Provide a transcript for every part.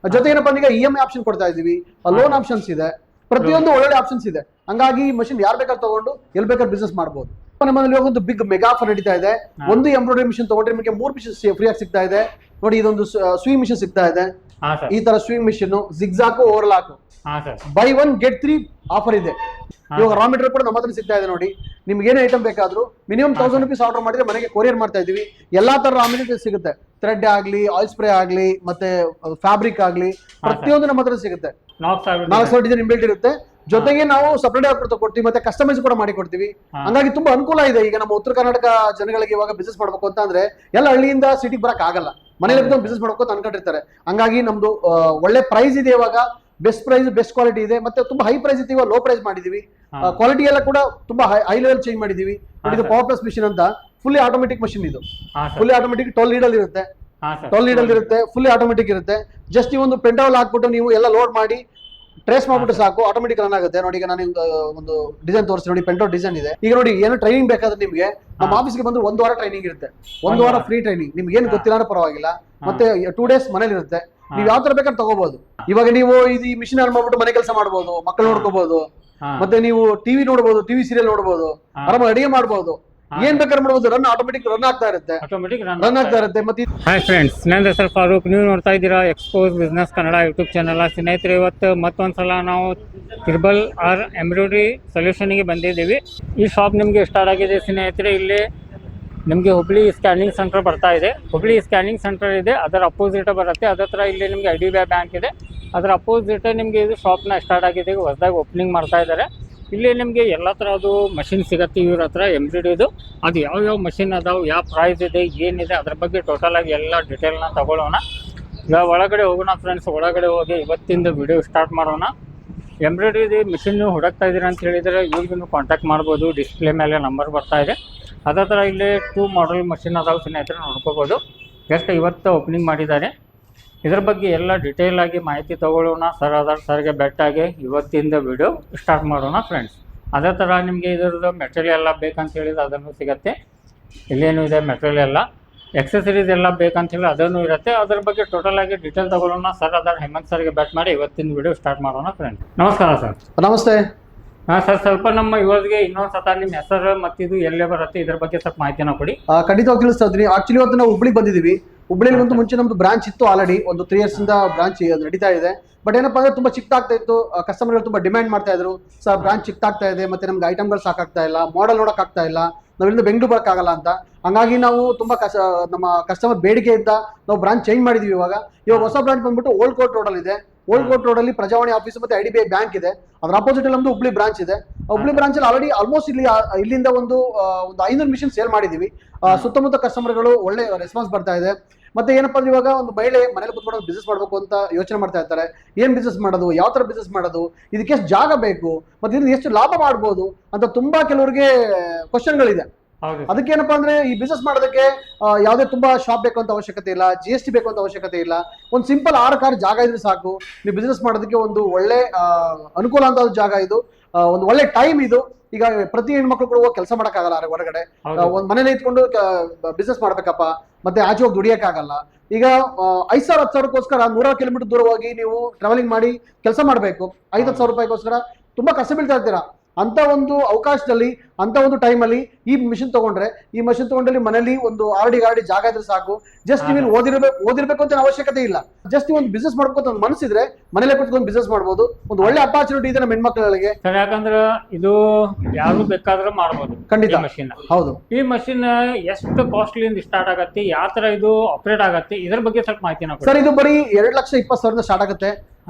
ಜೊತೆ ಏನಪ್ಪಾ ಈಗ EMI ಆಪ್ಷನ್ ಕೊಡ್ತಾ ಇದೀವಿ, ಲೋನ್ ಆಪ್ಷನ್ಸ್ ಇದೆ, ಪ್ರತಿಯೊಂದು ಒಳ್ಳೊಳ್ಳೆ ಆಪ್ಷನ್ಸ್ ಇದೆ. ಹಂಗಾಗಿ ಮಷಿನ್ ಯಾರು ಬೇಕಾದ್ರೆ ತಗೊಂಡು ಎಲ್ಲಿ ಬೇಕಾದ್ರೆ ಬಿಸ್ನೆಸ್ ಮಾಡಬಹುದು. ನಮ್ಮಲ್ಲಿ ಒಂದು ಬಿಗ್ ಮೆಗಾ ಆಫರ್ ನಡೀತಾ ಇದೆ. ಒಂದು ಎಂಬ್ರಾಯ್ಡರಿ ಮಿಷನ್ ತಗೊಂಡ್ರೆ ನಿಮಗೆ 3 ಮಿಷನ್ ಫ್ರೀ ಆಗಿ ಸಿಗ್ತಾ ಇದೆ. ನೋಡಿ, ಇದೊಂದು ಸ್ವಿಂಗ್ ಮಿಷನ್ ಸಿಗ್ತಾ ಇದೆ. ಈ ತರ sewing machine, zigzag, overlock, buy 1 get 3 offer ಇದೆ. ಇವಾಗ ರಾ ಮೆಟೀರಿಯಲ್ ಕೂಡ ನಮ್ಮ ಹತ್ರ ಸಿಗ್ತಾ ಇದೆ. ನೋಡಿ, ನಿಮ್ಗೆ ಏನೇ ಐಟಮ್ ಬೇಕಾದ್ರೂ ಮಿನಿಮಮ್ 1000 ರೂಪೀಸ್ ಆರ್ಡರ್ ಮಾಡಿದ್ರೆ ಮನೆಗೆ ಕೊರಿಯರ್ ಮಾಡ್ತಾ ಇದೀವಿ. ಎಲ್ಲಾ ತರ ರಾ ಮೆಟೀರಿಯಲ್ ಸಿಗುತ್ತೆ. ಥ್ರೆಡ್ ಆಗ್ಲಿ, ಆಯಿಲ್ ಸ್ಪ್ರೇ ಆಗ್ಲಿ, ಮತ್ತೆ ಫ್ಯಾಬ್ರಿಕ್ ಆಗ್ಲಿ, ಪ್ರತಿಯೊಂದು ನಮ್ಮ ಹತ್ರ ಸಿಗುತ್ತೆ. 4 ಡಿಸೈನ್ ಇನ್ಬಿಲ್ಟ್ ಇರುತ್ತೆ. ಜೊತೆಗೆ ನಾವು ಸಪರೇಟ್ ಆಗಿ ಕೊಡ್ತೀವಿ, ಮತ್ತೆ ಕಸ್ಟಮೈಸ್ ಕೂಡ ಮಾಡಿ ಕೊಡ್ತೀವಿ. ಹಂಗಾಗಿ ತುಂಬಾ ಅನುಕೂಲ ಇದೆ. ಈಗ ನಮ್ಮ ಉತ್ತರ ಕರ್ನಾಟಕ ಜನಗಳಿಗೆ ಇವಾಗ ಬಿಸ್ನೆಸ್ ಮಾಡ್ಬೇಕು ಅಂತ ಅಂದ್ರೆ ಎಲ್ಲ ಹಳ್ಳಿಯಿಂದ ಸಿಟಿಗೆ ಬರಕ್ ಆಗಲ್ಲ, ಮನೇಲಿ ಬಿಸ್ನೆಸ್ ಮಾಡ್ಬೇಕು ಅಂತ ಅನ್ಕೊಂಡಿರ್ತಾರೆ. ಹಂಗಾಗಿ ನಮ್ದು ಒಳ್ಳೆ ಪ್ರೈಸ್ ಇದೆ. ಇವಾಗ ಬೆಸ್ಟ್ ಪ್ರೈಸ್, ಬೆಸ್ಟ್ ಕ್ವಾಲಿಟಿ ಇದೆ. ಮತ್ತೆ ತುಂಬಾ ಹೈ ಪ್ರೈಸ್ ಇತ್ತು, ಲೋ ಪ್ರೈಸ್ ಮಾಡಿದೀವಿ. ಕ್ವಾಲಿಟಿ ಎಲ್ಲ ಕೂಡ ತುಂಬಾ ಹೈ ಲೆವೆಲ್ ಚೇಂಜ್ ಮಾಡಿದೀವಿ. ಇದು ಪವರ್ ಪ್ಲಸ್ ಮಿಷಿನ್ ಅಂತ, ಫುಲ್ಲಿ ಆಟೋಮೆಟಿಕ್ ಮಷಿನ್. ಇದು ಫುಲ್ಲಿ ಆಟೋಮೆಟಿಕ್ 12 ನೀಡಲ್ ಇರುತ್ತೆ. 12 ನೀಡಲ್ ಇರುತ್ತೆ, ಫುಲ್ಲಿ ಆಟೋಮೆಟಿಕ್ ಇರುತ್ತೆ. ಜಸ್ಟ್ ಈ ಒಂದು ಪೆಂಟವಲ್ ಹಾಕ್ಬಿಟ್ಟು ನೀವು ಎಲ್ಲ ಲೋಡ್ ಮಾಡಿ ಟ್ರೇಸ್ ಮಾಡ್ಬಿಟ್ಟು ಸಾಕು, ಆಟೋಮೆಟಿಕ್ ರನ್ ಆಗುತ್ತೆ. ನೋಡಿ, ಈಗ ನಾನು ಒಂದು ಡಿಸೈನ್ ತೋರಿಸ್ತೀನಿ. ನೋಡಿ, ಪೆಂಟೋ ಡಿಸೈನ್ ಇದೆ. ಈಗ ನೋಡಿ, ಏನು ಟ್ರೈನಿಂಗ್ ಬೇಕಾದ್ರೆ ನಿಮಗೆ ನಮ್ಮ ಆಫೀಸ್ಗೆ ಬಂದು 1 ವಾರ ಟ್ರೈನಿಂಗ್ ಇರುತ್ತೆ. 1 ವಾರ ಫ್ರೀ ಟ್ರೈನಿಂಗ್. ನಿಮ್ಗೆ ಏನು ಗೊತ್ತಿಲ್ಲ ಅಂದ್ರೆ ಪರವಾಗಿಲ್ಲ. ಮತ್ತೆ 2 ಡೇಸ್ ಮನೇಲಿ ಇರುತ್ತೆ. ನೀವು ಯಾವ ತರ ಬೇಕಾದ್ರೆ ತಗೋಬಹುದು. ಇವಾಗ ನೀವು ಈ ಮಿಷಿನ್ ಆನ್ ಮಾಡ್ಬಿಟ್ಟು ಮನೆ ಕೆಲಸ ಮಾಡಬಹುದು, ಮಕ್ಕಳು ನೋಡ್ಕೋಬಹುದು, ಮತ್ತೆ ನೀವು ಟಿವಿ ನೋಡಬಹುದು, ಟಿವಿ ಸೀರಿಯಲ್ ನೋಡಬಹುದು, ಆರಾಮಾಗಿ ಅಡಿಗೆ ಮಾಡಬಹುದು, ಏನ್ ಬೇಕಾದ್ರೆ ಮಾಡಬಹುದು. ರನ್ ಆಟೋಮೆಟಿಕ್ ರನ್ ಆಗ್ತಾ ಇರುತ್ತೆ. ಮತ್ತೆ ಹಾಯ್ ಫ್ರೆಂಡ್ಸ್, ನನ್ನ ಹೆಸರು ಫಾರೂಕ್. ನೀವು ನೋಡ್ತಾ ಇದ್ದೀರಾ expose business Kannada YouTube channel. ಸ್ನೇಹಿತರೆ, ಇವತ್ತು ಮತ್ತೊಂದ್ಸಲ ನಾವು RRR ಎಂಬ್ರಾಯ್ಡರಿ ಸೊಲ್ಯೂಷನ್ಗೆ ಬಂದಿದ್ದೀವಿ. ಈ ಶಾಪ್ ನಿಮಗೆ ಸ್ಟಾರ್ಟ್ ಆಗಿದೆ ಸ್ನೇಹಿತರೆ. ಇಲ್ಲಿ ನಿಮಗೆ ಹುಬ್ಳಿ ಸ್ಕ್ಯಾನಿಂಗ್ ಸೆಂಟರ್ ಬರ್ತಾ ಇದೆ. ಹುಬ್ಳಿ ಸ್ಕ್ಯಾನಿಂಗ್ ಸೆಂಟರ್ ಇದೆ, ಅದರ ಅಪೋಸಿಟ್ ಬರುತ್ತೆ. ಅದರ ಹತ್ರ ಇಲ್ಲಿ ನಿಮಗೆ IDBI ಬ್ಯಾಂಕ್ ಇದೆ. ಅದರ ಅಪೋಸಿಟ್ ನಿಮಗೆ ಇದು ಶಾಪ್ನ ಸ್ಟಾರ್ಟ್ ಆಗಿದೆ. ಹೊಸದಾಗಿ ಓಪನಿಂಗ್ ಮಾಡ್ತಾ ಇದ್ದಾರೆ. ಇಲ್ಲಿ ನಿಮಗೆ ಎಲ್ಲ ಥರದ್ದು ಮಷಿನ್ ಸಿಗುತ್ತೆ ಇವ್ರ ಹತ್ರ ಎಂಬ್ರಾಯ್ಡರಿದು. ಅದು ಯಾವ ಮಷಿನ್ ಅದಾವೆ, ಯಾವ ಪ್ರೈಸ್ ಇದೆ, ಏನಿದೆ, ಅದ್ರ ಬಗ್ಗೆ ಟೋಟಲ್ ಆಗಿ ಎಲ್ಲ ಡೀಟೇಲ್ನ ತಗೊಳ್ಳೋಣ. ಈಗ ಒಳಗಡೆ ಹೋಗೋಣ ಫ್ರೆಂಡ್ಸ್. ಒಳಗಡೆ ಹೋಗಿ ಇವತ್ತಿಂದ ವಿಡಿಯೋ ಸ್ಟಾರ್ಟ್ ಮಾಡೋಣ. ಎಂಬ್ರಾಯ್ಡರಿ ಮಿಷಿನ್ ಹುಡುಕ್ತಾ ಇದ್ದೀರಾ ಅಂತ ಹೇಳಿದರೆ ಇವ್ರಿಗೂ ಕಾಂಟ್ಯಾಕ್ಟ್ ಮಾಡ್ಬೋದು. ಡಿಸ್ಪ್ಲೇ ಮೇಲೆ ನಂಬರ್ ಬರ್ತಾ ಇದೆ. ಅದೇ ಥರ ಇಲ್ಲಿ 2 ಮಾಡೆಲ್ ಮಷಿನ್ ಅದಾವೆ ಸ್ನೇಹಿತರೆ, ನೋಡ್ಕೋಬೋದು. ಜಸ್ಟ್ ಇವತ್ತು ಓಪನಿಂಗ್ ಮಾಡಿದ್ದಾರೆ. ಇದ್ರ ಬಗ್ಗೆ ಎಲ್ಲ ಡೀಟೇಲ್ ಆಗಿ ಮಾಹಿತಿ ತಗೊಳ್ಳೋಣ. ಸರ್ಗೆ ಬೆಟ್ಟಾಗಿ ಇವತ್ತಿಂದ ವಿಡಿಯೋ ಸ್ಟಾರ್ಟ್ ಮಾಡೋಣ ಫ್ರೆಂಡ್ಸ್. ಅದೇ ಥರ ನಿಮಗೆ ಇದರದ್ದು ಮೆಟೀರಿಯಲ್ ಎಲ್ಲ ಬೇಕಂತ ಹೇಳಿದ್ರೆ ಅದನ್ನು ಸಿಗುತ್ತೆ. ಇಲ್ಲೇನು ಇದೆ ಮೆಟೀರಿಯಲ್ ಎಲ್ಲ, ಎಕ್ಸೆಸರೀಸ್ ಎಲ್ಲ ಬೇಕಂತ ಹೇಳಿ ಅದನ್ನು ಇರುತ್ತೆ. ಅದ್ರ ಬಗ್ಗೆ ಟೋಟಲ್ ಆಗಿ ಡೀಟೇಲ್ ತಗೊಳ್ಳೋಣ. ಹೇಮಂತ್ ಸರ್ಗೆ ಬೆಟ್ ಮಾಡಿ ಇವತ್ತಿನ ವಿಡಿಯೋ ಸ್ಟಾರ್ಟ್ ಮಾಡೋಣ ಫ್ರೆಂಡ್ಸ್. ನಮಸ್ಕಾರ ಸರ್. ನಮಸ್ತೆ. ಹಾಂ ಸರ್, ಸ್ವಲ್ಪ ನಮ್ಮ ಯುವರ್ಸ್ಗೆ ಇನ್ನೊಂದು ಸತ ನಿಮ್ಮ ಹೆಸರು ಮತ್ತು ಇದು ಎಲ್ಲೇ ಬರುತ್ತೆ ಇದ್ರ ಬಗ್ಗೆ ಸ್ವಲ್ಪ ಮಾಹಿತಿನ ಕೊಡಿ. ಖಂಡಿತವಾಗಿ ತಿಳಿಸ್ತಾ ಇದ್ದೀನಿ. ಆಕ್ಚುಲಿ ಇವತ್ತು ನಾವು ಹುಬ್ಳಿಗೆ ಬಂದಿದ್ದೀವಿ. ಹುಬ್ಳಿಯಲ್ಲಿ ಒಂದು ಮುಂಚೆ ನಮ್ದು ಬ್ರಾಂಚ್ ಇತ್ತು, ಆಲ್ರೆಡಿ ಒಂದು 3 years ಇಂದ ಬ್ರಾಂಚ್ ನಡೀತಾ ಇದೆ. ಬಟ್ ಏನಪ್ಪಾ ಅಂದ್ರೆ ತುಂಬಾ ಚಿಕ್ಕದಾಗ್ತಾ ಇತ್ತು. ಕಸ್ಟಮರ್ಗಳು ತುಂಬಾ ಡಿಮ್ಯಾಂಡ್ ಮಾಡ್ತಾ ಇದ್ರು, ಸರ್ ಬ್ರಾಂಚ್ ಚಿಕ್ಕದಾಗ್ತಾ ಇದೆ, ಮತ್ತೆ ನಮ್ಗೆ ಐಟಮ್ಗಳು ಸಾಕಾಗ್ತಾ ಇಲ್ಲ, ಮಾಡೆಲ್ ನೋಡಕ್ ಆಗ್ತಾ ಇಲ್ಲ, ನಾವಿಂದ ಬೆಂಗಳೂರು ಬರೋಕ್ಕಾಗಲ್ಲ ಅಂತ. ಹಂಗಾಗಿ ನಾವು ತುಂಬಾ ನಮ್ಮ ಕಸ್ಟಮರ್ ಬೇಡಿಕೆಯಿಂದ ನಾವು ಬ್ರಾಂಚ್ ಚೇಂಜ್ ಮಾಡಿದೀವಿ. ಇವಾಗ ಹೊಸ ಬ್ರಾಂಚ್ ಬಂದ್ಬಿಟ್ಟು ಓಲ್ಡ್ ಕೋರ್ಟ್ ರೋಡ್ ಅಲ್ಲಿ ಇದೆ. ಓಲ್ಡ್ ಕೋರ್ಟ್ ರೋಡ್ ಅಲ್ಲಿ ಪ್ರಜಾವಾಣಿ ಆಫೀಸ್ ಮತ್ತೆ IDBI ಬ್ಯಾಂಕ್ ಇದೆ. ಅದ್ರ ಅಪೋಸಿಟ್ ಅಲ್ಲಿ ನಮ್ದು ಹುಬ್ಳಿ ಬ್ರಾಂಚ್ ಇದೆ. ಹುಬ್ಳಿ ಬ್ರಾಂಚ್ ಅಲ್ಲಿ ಆಲ್ರೆಡಿ ಆಲ್ಮೋಸ್ಟ್ ಇಲ್ಲಿಂದ ಒಂದು 500 ಮಿಷನ್ ಸೇಲ್ ಮಾಡಿದೀವಿ. ಸುತ್ತಮುತ್ತ ಕಸ್ಟಮರ್ಗಳು ಒಳ್ಳೆ ರೆಸ್ಪಾನ್ಸ್ ಬರ್ತಾ ಇದೆ. ಮತ್ತೆ ಏನಪ್ಪಾ ಅಂದ್ರೆ ಇವಾಗ ಒಂದು ಮಹಿಳೆ ಮನೇಲಿ ಕುತ್ಕೊಂಡು ಬಿಸ್ನೆಸ್ ಮಾಡಬೇಕು ಅಂತ ಯೋಚನೆ ಮಾಡ್ತಾ ಇರ್ತಾರೆ. ಏನ್ ಬಿಸ್ನೆಸ್ ಮಾಡೋದು, ಯಾವ ತರ ಬಿಸ್ನೆಸ್ ಮಾಡೋದು, ಇದಕ್ಕೆ ಎಷ್ಟು ಜಾಗ ಬೇಕು, ಮತ್ತೆ ಇದನ್ನ ಎಷ್ಟು ಲಾಭ ಮಾಡ್ಬೋದು ಅಂತ ತುಂಬಾ ಕೆಲವರಿಗೆ ಕ್ವಶನ್ಗಳಿದೆ. ಅದಕ್ಕೇನಪ್ಪಾ ಅಂದ್ರೆ ಈ ಬಿಸ್ನೆಸ್ ಮಾಡೋದಕ್ಕೆ ಯಾವುದೇ ತುಂಬಾ ಶಾಪ್ ಬೇಕು ಅಂತ ಅವಶ್ಯಕತೆ ಇಲ್ಲ, GST ಬೇಕು ಅಂತ ಅವಶ್ಯಕತೆ ಇಲ್ಲ. ಒಂದು ಸಿಂಪಲ್ 6 ಕಾರ್ ಜಾಗ ಇದ್ರೆ ಸಾಕು. ನೀವು ಬಿಸ್ನೆಸ್ ಮಾಡೋದಕ್ಕೆ ಒಂದು ಒಳ್ಳೆ ಅನುಕೂಲ ಅಂತ ಜಾಗ ಇದು. ಒಂದು ಒಳ್ಳೆ ಟೈಮ್ ಇದು. ಈಗ ಪ್ರತಿ ಹೆಣ್ಮಕ್ಳು ಕೂಡ ಹೋಗಿ ಕೆಲಸ ಮಾಡಕ್ಕಾಗಲ್ಲ ಹೊರಗಡೆ. ಒಂದ್ ಮನೇಲಿ ಇಟ್ಕೊಂಡು ಬಿಸ್ನೆಸ್ ಮಾಡ್ಬೇಕಪ್ಪ, ಮತ್ತೆ ಆಚೆ ಹೋಗಿ ದುಡಿಯಕ್ಕಾಗಲ್ಲ. ಈಗ 5,000 10,000 ರೂಪಾಯಿಗೋಸ್ಕರ 100 ಕಿಲೋಮೀಟರ್ ದೂರ ಹೋಗಿ ನೀವು ಟ್ರಾವೆಲಿಂಗ್ ಮಾಡಿ ಕೆಲಸ ಮಾಡಬೇಕು. 5,000 ರೂಪಾಯಿಗೋಸ್ಕರ ತುಂಬಾ ಕಷ್ಟ ಬೀಳ್ತಾ ಇರ್ತೀರಾ. ಅಂತ ಒಂದು ಅವಕಾಶದಲ್ಲಿ, ಅಂತ ಒಂದು ಟೈಮಲ್ಲಿ ಈ ಮಿಷಿನ್ ತಗೊಂಡ್ರೆ, ಈ ಮಷಿನ್ ತಗೊಂಡ್ರೆ ಮನೇಲಿ ಒಂದು ಆರ್ಡಿ ಜಾಗ ಇದ್ರೆ ಸಾಕು. ಜಸ್ಟ್ ನೀವು ಓದಿರ್ಬೇಕು ಅಂತ ಅವಶ್ಯಕತೆ ಇಲ್ಲ. ಜಸ್ಟ್ ನೀವು ಒಂದು ಬಿಸ್ನೆಸ್ ಮಾಡ್ಬೇಕು ಅಂತ ಒಂದು ಮನಸ್ಸಿದ್ರೆ ಮನೇಲೆ ಕೂತ್ಕೊಂಡು ಬಿಸ್ನೆಸ್ ಮಾಡ್ಬೋದು. ಒಂದು ಒಳ್ಳೆ ಅಪಾರ್ಚುನಿಟಿ ಇದೆ ನಮ್ಮ ಹೆಣ್ಮಕ್ಳಿಗೆ. ಯಾಕಂದ್ರೆ ಇದು ಯಾರು ಬೇಕಾದ್ರೂ ಮಾಡ್ಬೋದು. ಖಂಡಿತ ಮಷಿನ್. ಹೌದು. ಈ ಮಷಿನ್ ಎಷ್ಟು ಕಾಸ್ಟ್ಲಿಂದ ಸ್ಟಾರ್ಟ್ ಆಗತ್ತೆ, ಯಾವ ತರ ಇದು ಆಪರೇಟ್ ಆಗತ್ತೆ, ಇದ್ರ ಬಗ್ಗೆ ಸ್ವಲ್ಪ ಮಾಹಿತಿ ಸರ್. ಇದು ಬರೀ 2,20,000 ಸ್ಟಾರ್ಟ್ ಆಗುತ್ತೆ.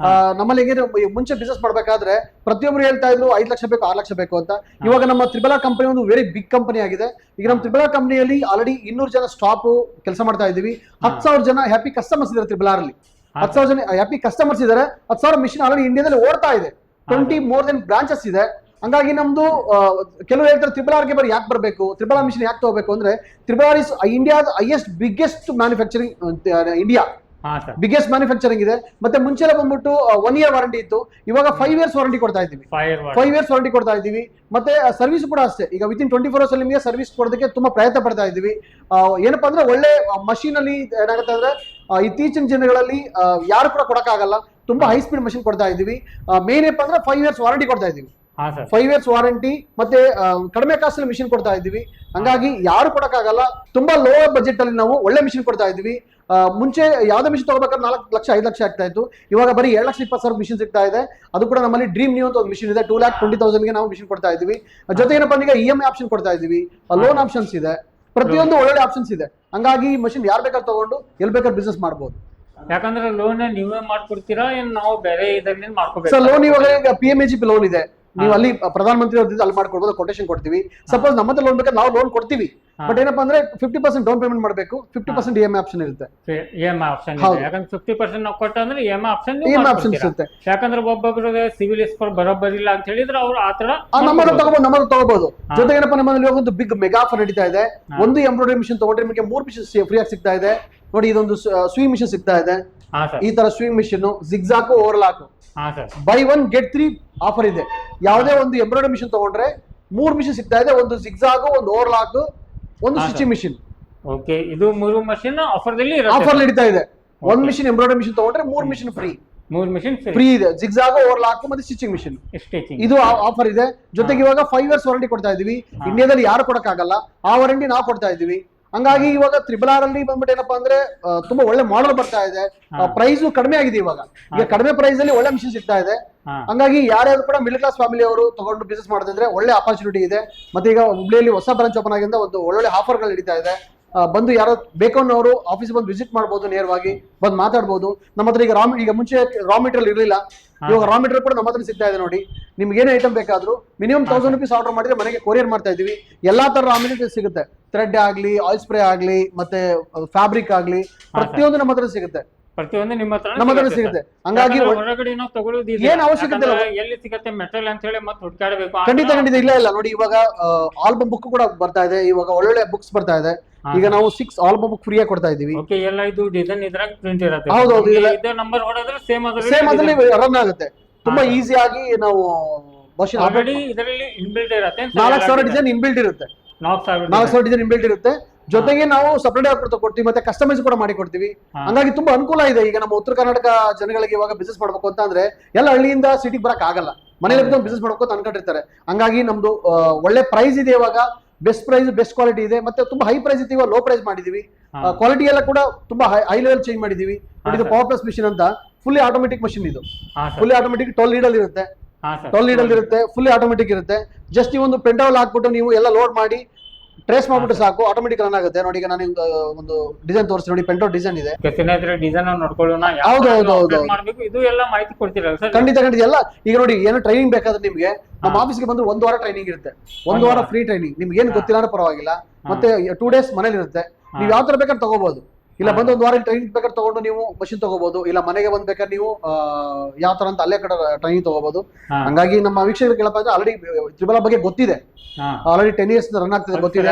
ನಮ್ಮಲ್ಲಿ ಹೇಗೆ ಮುಂಚೆ ಬಿಸ್ನೆಸ್ ಮಾಡ್ಬೇಕಾದ್ರೆ ಪ್ರತಿಯೊಬ್ರು ಹೇಳ್ತಾ ಇದ್ರು 5 ಲಕ್ಷ ಬೇಕು, 6 ಲಕ್ಷ ಬೇಕು ಅಂತ. ಇವಾಗ ನಮ್ಮ RRR ಕಂಪನಿ ಒಂದು ವೆರಿ ಬಿಗ್ ಕಂಪನಿ ಆಗಿದೆ. ಈಗ ನಮ್ಮ RRR ಕಂಪನಿಯಲ್ಲಿ ಆಲ್ರೆಡಿ 200 ಜನ ಸ್ಟಾಫ್ ಕೆಲಸ ಮಾಡ್ತಾ ಇದೀವಿ. 10,000 ಜನ ಹ್ಯಾಪಿ ಕಸ್ಟಮರ್ಸ್ ಇದ್ದಾರೆ RRR ಅಲ್ಲಿ. 10,000 ಜನ ಹ್ಯಾಪಿ ಕಸ್ಟಮರ್ಸ್ ಇದ್ದಾರೆ. 10,000 ಮಿಷಿನ್ ಆಲ್ರೆಡಿ ಇಂಡಿಯಾದಲ್ಲಿ ಓಡ್ತಾ ಇದೆ. 20 more than ಬ್ರಾಂಚಸ್ ಇದೆ. ಹಂಗಾಗಿ ನಮ್ದು ಕೆಲವರು ಹೇಳ್ತಾರೆ RRR ಗೆ ಯಾಕೆ ಬರಬೇಕು, RRR ಮಿಷಿನ್ ಯಾಕೆ ತಗೋಬೇಕು ಅಂದ್ರೆ, RRR ಇಸ್ ಇಂಡಿಯಾದ biggest manufacturing India. Biggest manufacturing ಇದೆ. ಮತ್ತೆ ಮುಂಚೆ ಬಂದ್ಬಿಟ್ಟು 1 year ವಾರಂಟಿ ಇತ್ತು. ಇವಾಗ 5 years ವಾರಂಟಿ ಕೊಡ್ತಾ ಇದ್ದೀವಿ. 5 years ವಾರಂಟಿ ಕೊಡ್ತಾ ಇದ್ದೀವಿ. ಮತ್ತೆ ಸರ್ವಿಸ್ ಕೂಡ ಅಷ್ಟೇ. ಈಗ ವಿತಿನ್ 24 hours ಅಲ್ಲಿ ನಿಮಗೆ ಸರ್ವಿಸ್ ಕೊಡೋದಕ್ಕೆ ತುಂಬಾ ಪ್ರಯತ್ನ ಪಡ್ತಾ ಇದ್ದೀವಿ. ಏನಪ್ಪಾ ಅಂದ್ರೆ ಒಳ್ಳೆ ಮಷೀನ್ ಅಲ್ಲಿ ಏನಾಗುತ್ತೆ ಅಂದ್ರೆ ಇತ್ತೀಚಿನ ದಿನಗಳಲ್ಲಿ ಯಾರು ಕೂಡ ಕೊಡಕ್ಕಾಗಲ್ಲ, ತುಂಬಾ ಹೈ ಸ್ಪೀಡ್ ಮಷಿನ್ ಕೊಡ್ತಾ ಇದೀವಿ. ಮೇನ್ ಏನಪ್ಪ ಅಂದ್ರೆ 5 years ವಾರಂಟಿ ಕೊಡ್ತಾ ಇದೀವಿ. 5 years ವಾರಂಟಿ ಮತ್ತೆ ಕಡಿಮೆ ಕಾಸ್ಟಲ್ಲಿ ಮಿಷಿನ್ ಕೊಡ್ತಾ ಇದ್ದೀವಿ. ಹಂಗಾಗಿ ಯಾರು ಕೊಡಕ್ಕಾಗಲ್ಲ, ತುಂಬಾ ಲೋ ಬಜೆಟ್ ಅಲ್ಲಿ ನಾವು ಒಳ್ಳೆ ಮಿಷಿನ್ ಕೊಡ್ತಾ ಇದೀವಿ. ಮುಂಚೆ ಯಾವ್ದೇ ಮಿಷಿನ್ ತಗೋಬೇಕಾದ್ರೆ 4 ಲಕ್ಷ 5 ಲಕ್ಷ ಆಗ್ತಾ ಇತ್ತು, ಇವಾಗ ಬರೀ 2,20,000 ಮಿಷಿನ್ ಸಿಗ್ತಾ ಇದೆ. ಅದು ಕೂಡ ನಮ್ಮಲ್ಲಿ ಡ್ರೀಮ್ ನ್ಯೂ ಅಂತ ಒಂದು ಮಿಷಿನ್ ಇದೆ, 2,20,000 ನಾವು ಮಿಷಿನ್ ಕೊಡ್ತಾ ಇದೀವಿ. ಜೊತೆ ಏನಪ್ಪ ಈಗ EMI ಆಪ್ಷನ್ ಕೊಡ್ತಾ ಇದೀವಿ, ಲೋನ್ ಆಪ್ಷನ್ಸ್ ಇದೆ, ಪ್ರತಿಯೊಂದು ಒಳ್ಳೊಳ್ಳೆ ಆಪ್ಷನ್ಸ್ ಇದೆ. ಹಂಗಾಗಿ ಈ ಮಷಿನ್ ಯಾರು ಬೇಕಾದ್ರೆ ತಗೊಂಡು ಎಲ್ಲಿ ಬೇಕಾದ್ರೆ ಬಿಸ್ನೆಸ್ ಮಾಡ್ಬೋದು. ಯಾಕಂದ್ರೆ ಲೋನ್ ನೀವೇ ಮಾಡ್ಕೊಡ್ತೀರಾ ಏನ್ ನಾವು ಬೇರೆ ಇದರಲ್ಲಿ ಮಾಡ್ಕೋಬೇಕು? ಸರ್ ಲೋನ್ ಇವಾಗ PMAGP ಲೋನ್ ಇದೆ, ನೀವು ಅಲ್ಲಿ ಪ್ರಧಾನ ಮಂತ್ರಿ ಅವ್ರದ್ದು ಅಲ್ಲಿ ಮಾಡ್ಕೊಡ್ಬೋದು, ಕೊಟೇಶನ್ ಕೊಡ್ತೀವಿ. ಸಪೋಸ್ ನಮ್ಮ ಹತ್ರ ಲೋನ್ ಬೇಕಾದ್ರೆ ನಾವು ಲೋನ್ ಕೊಡ್ತೀವಿ, ಬಟ್ ಏನಪ್ಪಾ ಅಂದ್ರೆ 50% ಡೌನ್ ಪೇಮೆಂಟ್ ಮಾಡಬೇಕು, 50% EMI ಆಪ್ಷನ್ ಇರುತ್ತೆ. EMI ಆಪ್ಷನ್ ಇದೆ, ಯಾಕಂದ್ರೆ 50% ನಾವು ಕೊಟ್ಟಂದ್ರೆ EMI ಆಪ್ಷನ್ ಇರುತ್ತೆ. ಯಾಕಂದ್ರೆ ಒಬ್ಬೊಬ್ರು ಸಿವಿಲ್ ಸ್ಕೋರ್ ಬರೋಬ್ಬರಿ ಇಲ್ಲ ಅಂತ ಹೇಳಿದ್ರೆ ಅವ್ರು ಆತರ ನಮ್ಮನ್ನು ತಗೋಬಹುದು. ಜೊತೆಗೆ ಏನಪ್ಪಾ ನಮ್ಮಲ್ಲಿ ಒಂದು ಬಿಗ್ ಮೆಗಾ ಆಫರ್ ನಡೀತಾ ಇದೆ. ಒಂದು ಎಂಬ್ರಾಯ್ಡರಿ ಮಿಷನ್ ತಗೊಂಡ್ರೆ ನಿಮಗೆ 3 ಮಿಷನ್ ಫ್ರೀ ಆಗಿ ಸಿಗ್ತಾ ಇದೆ. ನೋಡಿ, ಇದೊಂದು ಸ್ವಿಂಗ್ ಮಿಷನ್ ಸಿಗ್ತಾ ಇದೆ. ಈ ತರ sewing machine, zigzag, overlock, buy 1 get 3 offer ಇದೆ. ಯಾವುದೇ ಒಂದು ಎಂಬ್ರಾಯ್ಡರಿ ಮಿಷನ್ ತಗೊಂಡ್ರೆ 3 ಮಿಷನ್ ಸಿಗ್ತಾ ಇದೆ, ಒಂದು ಜಿಗ್ಜಾಗ್, ಒಂದು ಓವರ್ಲಾಕ್, ಒಂದು ಸ್ಟಿಚಿಂಗ್ ಮಿಷನ್. ಓಕೆ, ಇದು 3 ಮಷಿನ್ ಆಫರ್ ನಡೀತಾ ಇದೆ. 1 ಮಿಷನ್ ಎಂಬ್ರಾಯ್ಡರಿ ಮಿಷನ್ ತಗೊಂಡ್ರೆ 3 ಮಿಷನ್ ಫ್ರೀ. 3 ಮಿಷನ್ ಫ್ರೀ ಇದೆ, ಜಿಗ್ಜಾಗ್, ಓವರ್ಲಾಕ್ ಮತ್ತೆ ಸ್ಟಿಚಿಂಗ್ ಮಿಷನ್. ಇದು ಆಫರ್ ಇದೆ. ಜೊತೆಗೆ ಇವಾಗ 5 years ವಾರಂಟಿ ಕೊಡ್ತಾ ಇದೀವಿ. ಇಂಡಿಯಾದಲ್ಲಿ ಯಾರು ಕೊಡಕ್ಕಾಗಲ್ಲ, ಆ ವಾರಂಟಿ ನಾವು ಕೊಡ್ತಾ ಇದೀವಿ. ಹಂಗಾಗಿ ಇವಾಗ RRR ಅಲ್ಲಿ ಬಂದ್ಬಿಟ್ಟು ಏನಪ್ಪಾ ಅಂದ್ರೆ ತುಂಬಾ ಒಳ್ಳೆ ಮಾಡೆಲ್ ಬರ್ತಾ ಇದೆ. ಪ್ರೈಸ್ ಕಡಿಮೆ ಆಗಿದೆ ಈಗ ಕಡಿಮೆ ಪ್ರೈಸ್ ಅಲ್ಲಿ ಒಳ್ಳೆ ಮಿಷನ್ ಸಿಗ್ತಾ ಇದೆ. ಹಂಗಾಗಿ ಯಾರ್ಯಾರು ಕೂಡ ಮಿಡಲ್ ಕ್ಲಾಸ್ ಫ್ಯಾಮಿಲಿ ಅವರು ತಗೊಂಡು ಬಿಸ್ನೆಸ್ ಮಾಡ್ತಿದ್ರೆ ಒಳ್ಳೆ ಅಪರ್ಚುನಿಟಿ ಇದೆ. ಮತ್ತೆ ಈಗ ಹುಬ್ಳಿಯಲ್ಲಿ ಹೊಸ ಬ್ರಾಂಚ್ ಓಪನ್ ಆಗಿಂದ ಒಂದು ಒಳ್ಳೊಳ್ಳೆ ಆಫರ್ಗಳು ನಡೀತಾ ಇದೆ. ಬಂದು ಯಾರೋ ಬೇಕು ಅನ್ನೋರು ಆಫೀಸ್ ಬಂದು ವಿಸಿಟ್ ಮಾಡಬಹುದು, ನೇರವಾಗಿ ಬಂದು ಮಾತಾಡಬಹುದು. ನಮ್ಮ ಹತ್ರ ಈಗ ಮುಂಚೆ ರಾ ಮೆಟೀರಿಯಲ್ ಇರಲಿಲ್ಲ, ಇವಾಗ ರಾ ಮೆಟೀರಿಯಲ್ ಕೂಡ ನಮ್ಮ ಹತ್ರ ಸಿಗ್ತಾ ಇದೆ. ನೋಡಿ, ನಿಮ್ಗೆ ಏನೇ ಐಟಮ್ ಬೇಕಾದ್ರೂ ಮಿನಿಮಮ್ 1000 rupees ಆರ್ಡರ್ ಮಾಡಿದ್ರೆ ಮನೆಗೆ ಕೊರಿಯರ್ ಮಾಡ್ತಾ ಇದೀವಿ. ಎಲ್ಲಾ ತರ ರಾ ಮೆಟೀರಿಯಲ್ ಸಿಗುತ್ತೆ, ಥ್ರೆಡ್ ಆಗ್ಲಿ, ಆಯಿಲ್ ಸ್ಪ್ರೇ ಆಗ್ಲಿ, ಮತ್ತೆ ಫ್ಯಾಬ್ರಿಕ್ ಆಗ್ಲಿ, ಪ್ರತಿಯೊಂದು ನಮ್ಮ ಹತ್ರ ಸಿಗುತ್ತೆ. ಪ್ರತಿಯೊಂದು ನಮ್ಮ ಹತ್ರ ಸಿಗುತ್ತೆ. ಹಂಗಾಗಿ ಹೊರಗಡೆ ನಾವು ತಗೊಳ್ಳೋದು ಏನು ಅವಶ್ಯಕತೆ ಇಲ್ಲ, ಎಲ್ಲಿ ಸಿಗುತ್ತೆ ಮೆಟೀರಿಯಲ್ ಅಂತ ಹೇಳಿ ಮತ್ತೆ ಹುಡುಕಾಡಬೇಕು. ಖಂಡಿತ ಇಲ್ಲ. ನೋಡಿ, ಇವಾಗ ಆಲ್ಬಮ್ ಬುಕ್ ಕೂಡ ಬರ್ತಾ ಇದೆ, ಇವಾಗ ಒಳ್ಳೊಳ್ಳೆ ಬುಕ್ಸ್ ಬರ್ತಾ ಇದೆ. ಈಗ ನಾವು 6 ಆಲ್ಬಮ್ ಬುಕ್ ಫ್ರೀ ಆಗಿ ಕೊಡ್ತಾ ಇದೀವಿ. ಎಲ್ಲ ಇದು ಡಿಸೈನ್ ಇದ್ರಾಗ ಪ್ರಿಂಟ್ ಇರುತ್ತೆ. ಹೌದೌದು, ನಂಬರ್ ಹೊಡೆದ್ರೆ ಸೇಮ್ ಅದರಲ್ಲಿ ರನ್ ಆಗುತ್ತೆ. ತುಂಬಾ ಈಸಿ ಆಗಿ ನಾವು ಆಲ್ರೆಡಿ ಇದರಲ್ಲಿ ಇನ್ಬಿಲ್ಟ್ ಇರುತ್ತೆ. 4,000 ಡಿಸೈನ್ ಇನ್ಬಿಲ್ಟ್ ಇರುತ್ತೆ. 4,000 ಡಿಸೈನ್ ಇನ್ಬಿಲ್ಟ್ ಇರುತ್ತೆ. ಜೊತೆಗೆ ನಾವು ಸಪರೇಟ್ ಆಗಿ ಕೊಡ್ತೀವಿ, ಮತ್ತೆ ಕಸ್ಟಮೈಸ್ ಕೂಡ ಮಾಡಿ ಕೊಡ್ತೀವಿ. ಹಂಗಾಗಿ ತುಂಬಾ ಅನುಕೂಲ ಇದೆ. ಈಗ ನಮ್ಮ ಉತ್ತರ ಕರ್ನಾಟಕ ಜನಗಳಿಗೆ ಇವಾಗ ಬಿಸ್ನೆಸ್ ಮಾಡ್ಬೇಕು ಅಂತ ಅಂದ್ರೆ ಎಲ್ಲ ಹಳ್ಳಿಯಿಂದ ಸಿಟಿಗೆ ಬರಕ್ ಆಗಲ್ಲ, ಮನೇಲಿ ಬಿಸ್ನೆಸ್ ಮಾಡ್ಬೇಕು ಅಂತ ಅನ್ಕೊಂಡಿರ್ತಾರೆ. ಹಂಗಾಗಿ ನಮ್ದು ಒಳ್ಳೆ ಪ್ರೈಸ್ ಇದೆ, ಇವಾಗ ಬೆಸ್ಟ್ ಪ್ರೈಸ್, ಬೆಸ್ಟ್ ಕ್ವಾಲಿಟಿ ಇದೆ. ಮತ್ತೆ ತುಂಬಾ ಹೈ ಪ್ರೈಸ್ ಇತ್ತು, ಲೋ ಪ್ರೈಸ್ ಮಾಡಿದೀವಿ. ಕ್ವಾಲಿಟಿ ಎಲ್ಲ ಕೂಡ ತುಂಬಾ ಹೈ ಲೆವೆಲ್ ಚೇಂಜ್ ಮಾಡಿದೀವಿ. ಇದು ಪವರ್ ಪ್ಲಸ್ ಮಿಷಿನ್ ಅಂತ, ಫುಲ್ಲಿ ಆಟೋಮೆಟಿಕ್ ಮಷಿನ್. ಇದು ಫುಲ್ಲಿ ಆಟೋಮೆಟಿಕ್ 12 ನೀಡಲ್ ಇರುತ್ತೆ. 12 ನೀಡಲ್ ಇರುತ್ತೆ, ಫುಲ್ಲಿ ಆಟೋಮೆಟಿಕ್ ಇರುತ್ತೆ. ಜಸ್ಟ್ ಈ ಒಂದು ಪೆಂಟೌಲ್ ಹಾಕ್ಬಿಟ್ಟು ನೀವು ಎಲ್ಲ ಲೋಡ್ ಮಾಡಿ ಟ್ರೇಸ್ ಮಾಡ್ಬಿಟ್ಟು ಸಾಕು, ಆಟೋಮೆಟಿಕ್ ರನ್ ಆಗುತ್ತೆ. ನೋಡಿ, ಈಗ ನಾನು ಒಂದು ಡಿಸೈನ್ ತೋರಿಸ್ತೀನಿ. ನೋಡಿ, ಪೆಂಟೌಲ್ ಡಿಸೈನ್ ಇದೆ. ಡಿಸೈನ್ ನೋಡ್ಕೊಳ್ಳೋಣ. ಇದು ಎಲ್ಲ ಮಾಹಿತಿ ಕೊಡ್ತೀರಾ ಸರ್? ಖಂಡಿತ ಎಲ್ಲ. ಈಗ ನೋಡಿ, ಏನೋ ಟ್ರೈನಿಂಗ್ ಬೇಕಾದ್ರೆ ನಿಮ್ಗೆ ನಮ್ಮ ಆಫೀಸ್ಗೆ ಬಂದ್ರೆ 1 ವಾರ ಟ್ರೈನಿಂಗ್ ಇರುತ್ತೆ. 1 ವಾರ ಫ್ರೀ ಟ್ರೈನಿಂಗ್. ನಿಮ್ಗೆ ಏನು ಗೊತ್ತಿಲ್ಲ ಪರವಾಗಿಲ್ಲ. ಮತ್ತೆ 2 days ಮನೇಲಿ ಇರುತ್ತೆ. ನೀವು ಯಾವ ತರ ಬೇಕಾದ್ರೆ ತಗೋಬಹುದು. ಇಲ್ಲ ಬಂದು 1 ವಾರ ಟ್ರೈನಿಂಗ್ ಬೇಕಾದ್ರೆ ತಗೊಂಡು ನೀವು ಮಷಿನ್ ತಗೋಬಹುದು. ಇಲ್ಲ ಮನೆಗೆ ಬಂದ್ ಬೇಕಾದ್ರೆ ನೀವು ಯಾವ ತರ ಅಂತ ಅಲ್ಲೇ ಕಡೆ ಟ್ರೈನಿಂಗ್ ತಗೋಬಹುದು. ಹಂಗಾಗಿ ನಮ್ಮ ವೀಕ್ಷಕರು ಕೇಳಪ್ಪ ಅಂದ್ರೆ ಆಲ್ರೆಡಿ RRR ಬಗ್ಗೆ ಗೊತ್ತಿದೆ. ಆಲ್ರೆಡಿ 10 years ರನ್ ಆಗ್ತಿದೆ, ಗೊತ್ತಿದೆ.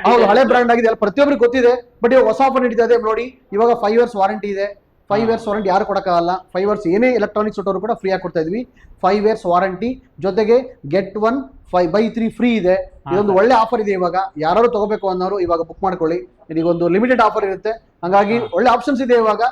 ಹೌದು, ಹಳೆ ಬ್ರ್ಯಾಂಡ್ ಆಗಿದೆ, ಪ್ರತಿಯೊಬ್ಬರಿಗೆ ಗೊತ್ತಿದೆ. ಬಟ್ ಇವಾಗ ಹೊಸ ಆಫರ್ ನಡೀತಾ ಇದೆ. ನೋಡಿ, ಇವಾಗ 5 years ವಾರಂಟಿ ಇದೆ. 5 years ವಾರಂಟಿ ಯಾರು ಕೊಡಕ್ಕಾಗಲ್ಲ. 5 years ಏನೇ ಎಲೆಕ್ಟ್ರಾನಿಕ್ಸ್ ಕೊಟ್ಟವರು ಕೂಡ ಫ್ರೀ ಆಗಿ ಕೊಡ್ತಾ ಇದೀವಿ. 5 years ವಾರಂಟಿ ಜೊತೆಗೆ get 1 buy 3 ಫ್ರೀ ಇದೆ. ಇದೊಂದು ಒಳ್ಳೆ ಆಫರ್ ಇದೆ. ಇವಾಗ ಯಾರು ತಗೋಬೇಕು ಅನ್ನೋರು ಇವಾಗ ಬುಕ್ ಮಾಡ್ಕೊಳ್ಳಿ. ಇದೀಗೊಂದು ಲಿಮಿಟೆಡ್ ಆಫರ್ ಇರುತ್ತೆ. ಹಂಗಾಗಿ ಒಳ್ಳೆ ಆಪ್ಷನ್ಸ್ ಇದೆ ಇವಾಗ.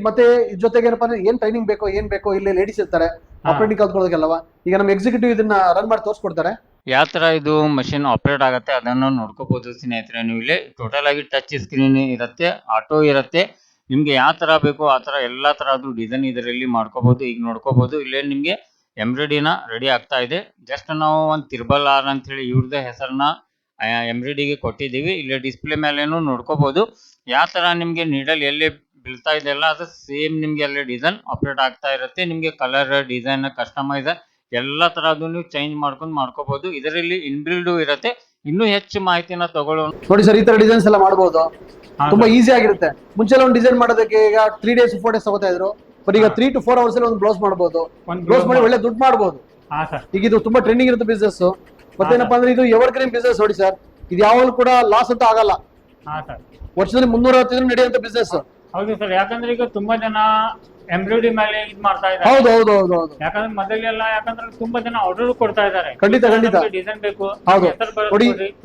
ಮತ್ತೆ ಜೊತೆಗೆ ಏನಪ್ಪಾ ಅಂದ್ರೆ ಏನ್ ಟ್ರೈನಿಂಗ್ ಬೇಕೋ ಇಲ್ಲಿ ಲೇಡೀಸ್ ಇರ್ತಾರೆ ಆಪರೇಟಿಂಗ್ ಕಲ್ತ್ಕೊಳ್ಳೋದಕ್ಕೆಲ್ಲವ. ಈಗ ನಮ್ಮ ಎಕ್ಸಿಕ್ಯೂಟಿವ್ ಇದನ್ನ ರನ್ ಮಾಡಿ ತೋರಿಸ್ಕೊಡ್ತಾರೆ. ಯಾವ ತರ ಇದು ಮಷಿನ್ ಆಪರೇಟ್ ಆಗುತ್ತೆ ಅದನ್ನು ನೋಡ್ಕೋಬಹುದು ಸ್ನೇಹಿತರೆ. ನೀವು ಇಲ್ಲಿ ಟೋಟಲ್ ಆಗಿ ಟಚ್ ಸ್ಕ್ರೀನ್ ಇರುತ್ತೆ, ಆಟೋ ಇರುತ್ತೆ. ನಿಮ್ಗೆ ಯಾವ ತರ ಬೇಕೋ ಆ ತರ ಎಲ್ಲಾ ತರದ್ದು ಡಿಸೈನ್ ಇದರಲ್ಲಿ ಮಾಡ್ಕೋಬಹುದು. ಈಗ ನೋಡ್ಕೋಬಹುದು, ಇಲ್ಲೇ ನಿಮ್ಗೆ ಎಂಬ್ರಾಯ್ಡಿನ ರೆಡಿ ಆಗ್ತಾ ಇದೆ. ಜಸ್ಟ್ ನಾವು ಒಂದು RRR ಅಂತ ಹೇಳಿ ಇವ್ರದೇ ಹೆಸರನ್ನ ಎಂಬ್ರಾಯ್ಡಿಗೆ ಕೊಟ್ಟಿದ್ದೀವಿ. ಇಲ್ಲಿ ಡಿಸ್ಪ್ಲೇ ಮೇಲೇನು ನೋಡ್ಕೋಬಹುದು ಯಾವ ತರ ನಿಮ್ಗೆ ನೀಡಲ್ ಎಲ್ಲಿ ಬೀಳ್ತಾ ಇದೆಯಲ್ಲ ಅದು ಸೇಮ್ ನಿಮ್ಗೆ ಅಲ್ಲಿ ಡಿಸೈನ್ ಆಪರೇಟ್ ಆಗ್ತಾ ಇರುತ್ತೆ. ನಿಮ್ಗೆ ಕಲರ್, ಡಿಸೈನ್, ಕಸ್ಟಮೈಸ್ ಎಲ್ಲ ತರದ್ದು ನೀವು ಚೇಂಜ್ ಮಾಡ್ಕೋಬಹುದು. ಇದರಲ್ಲಿ ಇನ್ಬಿಲ್ಡ್ ಇರುತ್ತೆ. ಇನ್ನೂ ಹೆಚ್ಚು ಮಾಹಿತಿನ ತಗೊಳ್ಳೋಣ. ನೋಡಿ ಸರ್, ಈ ತರ ಡಿಸೈನ್ಸ್ ಎಲ್ಲ ಮಾಡಬಹುದು. ತುಂಬಾ ಈಸಿ ಆಗಿರುತ್ತೆ. ಮುಂಚೆ ಒಂದು ಡಿಸೈನ್ ಮಾಡೋದಕ್ಕೆ ಈಗ 3 days 4 days ತಗೋತಾ ಇದ್ರು. ಬಟ್ ಈಗ 3 to 4 hours ಅಲ್ಲಿ ಒಂದು ಬ್ಲೌಸ್ ಮಾಡಬಹುದು. ಬ್ಲೌಸ್ ಮಾಡಿ ಒಳ್ಳೆ ದುಡ್ಡು ಮಾಡಬಹುದು. ಈಗ ಇದು ತುಂಬಾ ಟ್ರೆಂಡಿಂಗ್ ಇರುತ್ತೆ ಬಿಸ್ನೆಸ್. ಮತ್ತೇನಪ್ಪಾ ಅಂದ್ರೆ ಇದು ಎವರ್ ಗ್ರೀನ್ ಬಿಸ್ನೆಸ್. ನೋಡಿ ಸರ್, ಇದು ಯಾವಾಗಲೂ ಕೂಡ ಲಾಸ್ ಅಂತ ಆಗಲ್ಲ. ವರ್ಷದಲ್ಲಿ 365 ನಡೆಯುವಂತ ಬಿಸ್ನೆಸ್. ಹೌದು ಸರ್, ಯಾಕಂದ್ರೆ ಈಗ ತುಂಬಾ ಜನ ಎಂಬ್ರಾಯ್ಡರಿ ಮೇಲೆ ಇದು ಮಾಡ್ತಾ ಇದ್ದಾರೆ. ಹೌದು. ಯಾಕಂದ್ರೆ ಮೊದಲೆಲ್ಲ ತುಂಬಾ ಜನ ಆರ್ಡರ್ ಕೊಡ್ತಾ ಇದ್ದಾರೆ. ಖಂಡಿತ ಡಿಸೈನ್ ಬೇಕು.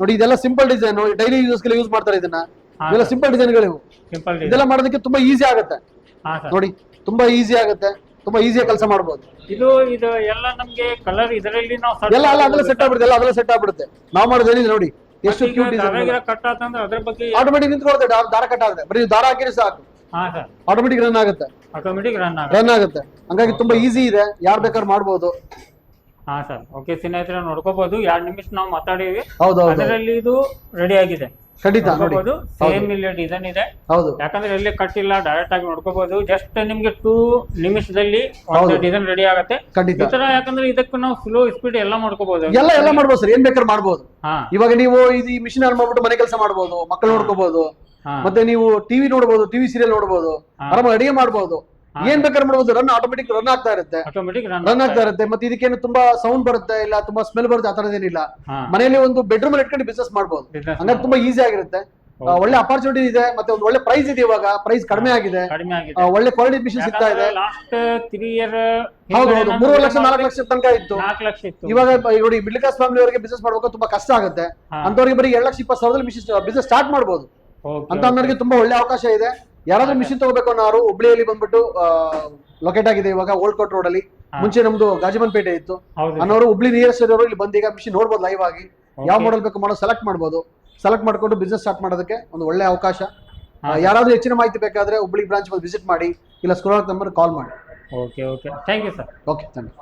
ನೋಡಿ ಇದೆಲ್ಲ ಸಿಂಪಲ್ ಡಿಸೈನ್, ಡೈಲಿ ಯೂಸ್ಗೆಲ್ಲ ಯೂಸ್ ಮಾಡ್ತಾರೆ ಇದನ್ನ. ಇವೆಲ್ಲ ಸಿಂಪಲ್ ಡಿಸೈನ್ಗಳಿವು. ಸಿಂಪಲ್ ಇದೆಲ್ಲ ಮಾಡೋದಕ್ಕೆ ತುಂಬಾ ಈಸಿ ಆಗುತ್ತೆ ಹಾ ಸರ್. ನೋಡಿ, ತುಂಬಾ ಈಸಿ ಆಗುತ್ತೆ, ತುಂಬಾ ಈಸಿಯಾಗಿ ಕೆಲಸ ಮಾಡ್ಬೋದು. ಇದು ಎಲ್ಲ ನಮ್ಗೆ ಕಲರ್ ಇದರಲ್ಲಿ ನಾವು ಎಲ್ಲ ಅದೆಲ್ಲ ಸೆಟ್ ಆಗ್ಬಿಡುತ್ತೆ, ಎಲ್ಲ ಅದೆಲ್ಲ ಸೆಟ್ ಆಗ್ಬಿಡುತ್ತೆ. ನಾವು ಮಾಡೋದು ಏನಿದೆ ನೋಡಿ, ಎಷ್ಟು ಕ್ಯೂಟ್ ಡಿಸೈನ್. ಕಟ್ ಆತಂದ್ರೆ ಅದ್ರ ಬಗ್ಗೆ ಆಟೋಮೆಟಿಕ್ ನಿಂತ್ಕೊಳುತ್ತೆ, ದಾರ ಕಟ್ ಆಗುತ್ತೆ, ಬರೀ ದಾರ ಹಾಕಿದ್ರೆ ಸಾಕು, ಹಾ ಸರ್, ಆಟೋಮೆಟಿಕ್ ರನ್ ಆಗುತ್ತೆ, ಆಟೋಮೆಟಿಕ್ ರನ್ ರನ್ ಆಗುತ್ತೆ. ಹಂಗಾಗಿ ತುಂಬಾ ಈಸಿ ಇದೆ, ಯಾರು ಬೇಕಾದ್ರೂ ಮಾಡ್ಬೋದು. ಹಾ ಸರ್. ಓಕೆ ಸ್ನೇಹಿತರೆ, ನೋಡ್ಕೋಬಹುದು. 2 ನಿಮಿಷ ನಾವು ಮಾತಾಡಿವಿ, ಹೌದೌದು, ಅದರಲ್ಲಿ ಇದು ರೆಡಿ ಆಗಿದೆ. ಖಂಡಿತ ನೋಡಿ, ಸೇಮ್ ಇಲ್ಲಿ ಡಿಸೈನ್ ಇದೆ. ಹೌದು, ಯಾಕಂದ್ರೆ ಎಲ್ಲಿ ಕಟ್ ಇಲ್ಲ, ಡೈರೆಕ್ಟ್ ಆಗಿ ನೋಡ್ಕೋಬಹುದು. ಜಸ್ಟ್ ನಿಮ್ಗೆ 2 ನಿಮಿಷದಲ್ಲಿ ಒಂದು ಡಿಸೈನ್ ರೆಡಿ ಆಗುತ್ತೆ. ಖಂಡಿತ. ಈ ತರ ಯಾಕಂದ್ರೆ ಇದಕ್ಕೂ ನಾವು ಸ್ಲೋ ಸ್ಪೀಡ್ ಎಲ್ಲ ಮಾಡ್ಕೋಬಹುದು. ಎಲ್ಲ ಮಾಡ್ಬೋದು ಸರ್, ಏನ್ ಬೇಕಾದ್ರೂ ಮಾಡ್ಬೋದು. ಹಾ, ಇವಾಗ ನೀವು ಈ ಮಿಷಿನ್ ಆನ್ ಮಾಡ್ಬಿಟ್ಟು ಮನೆ ಕೆಲಸ ಮಾಡ್ಬೋದು, ಮಕ್ಕಳು ನೋಡ್ಕೋಬಹುದು, ಹಾ, ಮತ್ತೆ ನೀವು ಟಿವಿ ನೋಡ್ಬೋದು, ಟಿವಿ ಸೀರಿಯಲ್ ನೋಡ್ಬೋದು, ಆರಾಮಾಗಿ ಅಡಿಗೆ ಮಾಡ್ಬೋದು, ಏನ್ ಬೇಕಾದ್ರೂ ಮಾಡ್ಬೋದು. ರನ್ ಆಟೋಮೆಟಿಕ್ ರನ್ ಆಗ್ತಾ ಇರುತ್ತೆ, ಆಟೋಮೆಟಿಕ್ ರನ್ ಆಗ್ತಾ ಇರುತ್ತೆ. ಮತ್ತೆ ಇದಕ್ಕೇನು ತುಂಬಾ ಸೌಂಡ್ ಬರುತ್ತೆ ಇಲ್ಲ, ತುಂಬಾ ಸ್ಮೆಲ್ ಬರುತ್ತೆ, ಆ ತರದೇನಿಲ್ಲ. ಹಾ, ಮನೆಯಲ್ಲಿ ಒಂದು ಬೆಡ್ರೂಮ್ ಅಲ್ಲಿ ಇಟ್ಕೊಂಡು ಬಿಸ್ನೆಸ್ ಮಾಡ್ಬೋದು. business ಹಂಗಾಗಿ ತುಂಬಾ ಈಸಿ ಆಗಿರುತ್ತೆ. ಒಳ್ಳೆ ಅಪಾರ್ಚುನಿಟಿ ಇದೆ, ಮತ್ತೆ ಒಂದು ಒಳ್ಳೆ ಪ್ರೈಸ್ ಇದೆ. ಇವಾಗ ಪ್ರೈಸ್ ಕಡಿಮೆ ಆಗಿದೆ, ಕಡಿಮೆ ಆಗಿದೆ. ಒಳ್ಳೆ ಕ್ವಾಲಿಟಿ ಮಿಷಿನ್ ಸಿಗ್ತಾ ಇದೆ. ಲಾಸ್ಟ್ 3 ಇಯರ್ ಹೌದು, 3 ಲಕ್ಷ 4 ಲಕ್ಷ ತನಕ ಇತ್ತು. 4 ಲಕ್ಷ ಇತ್ತು. ಇವಾಗ ನೋಡಿ, ಮಿಡ್ಲ್ ಕ್ಲಾಸ್ ಫ್ಯಾಮಿಲಿ ಅವರಿಗೆ ಬಿಸ್ನೆಸ್ ಮಾಡ್ಬೇಕು ತುಂಬಾ ಕಷ್ಟ ಆಗುತ್ತೆ. ಅಂತವರಿಗೆ ಬರೀ 2,20,000 ಮಿಷಿನ್ ಬಿಸ್ನೆಸ್ ಸ್ಟಾರ್ಟ್ ಮಾಡಬಹುದು. ಅಂತ ಅನ್ನೋರಿಗೆ ತುಂಬಾ ಒಳ್ಳೆ ಅವಕಾಶ ಇದೆ. ಯಾರಾದ್ರೂ ಮಿಷಿನ್ ತಗೋಬೇಕು ಅನ್ನೋರು ಹುಬ್ಳಿಯಲ್ಲಿ ಬಂದ್ಬಿಟ್ಟು ಲೊಕೇಟ್ ಆಗಿದೆ ಇವಾಗ ಓಲ್ಡ್ ಕೋಟ್ ರೋಡ್ ಅಲ್ಲಿ. ಮುಂಚೆ ನಮ್ದು ಗಾಜಿಮನ್ಪೇಟೆ ಇತ್ತು. ಅನ್ನೋರು ಹುಬ್ಳಿ ನಿಯರೆಸ್ಟ್ ಇರೋರು ಇಲ್ಲಿ ಬಂದು ಈಗ ಮಿಷಿನ್ ನೋಡ್ಬೋದು ಲೈವ್ ಆಗಿ. ಯಾವ ಮಾಡೆಲ್ ಬೇಕು ಮಾಡೋ ಸೆಲೆಕ್ಟ್ ಮಾಡ್ಬೋದು. ಸೆಲೆಕ್ಟ್ ಮಾಡ್ಕೊಂಡು ಬಿಸ್ನೆಸ್ ಸ್ಟಾರ್ಟ್ ಮಾಡೋದಕ್ಕೆ ಒಂದು ಒಳ್ಳೆ ಅವಕಾಶ. ಯಾರಾದ್ರೂ ಹೆಚ್ಚಿನ ಮಾಹಿತಿ ಬೇಕಾದ್ರೆ ಹುಬ್ಳಿ ಬ್ರಾಂಚ್ ಬಂದು ವಿಸಿಟ್ ಮಾಡಿ, ಇಲ್ಲ ಸ್ಕ್ರೋಲ್ ನಂಬರ್ ಕಾಲ್ ಮಾಡಿ. Okay thank you sir. Okay, thank you.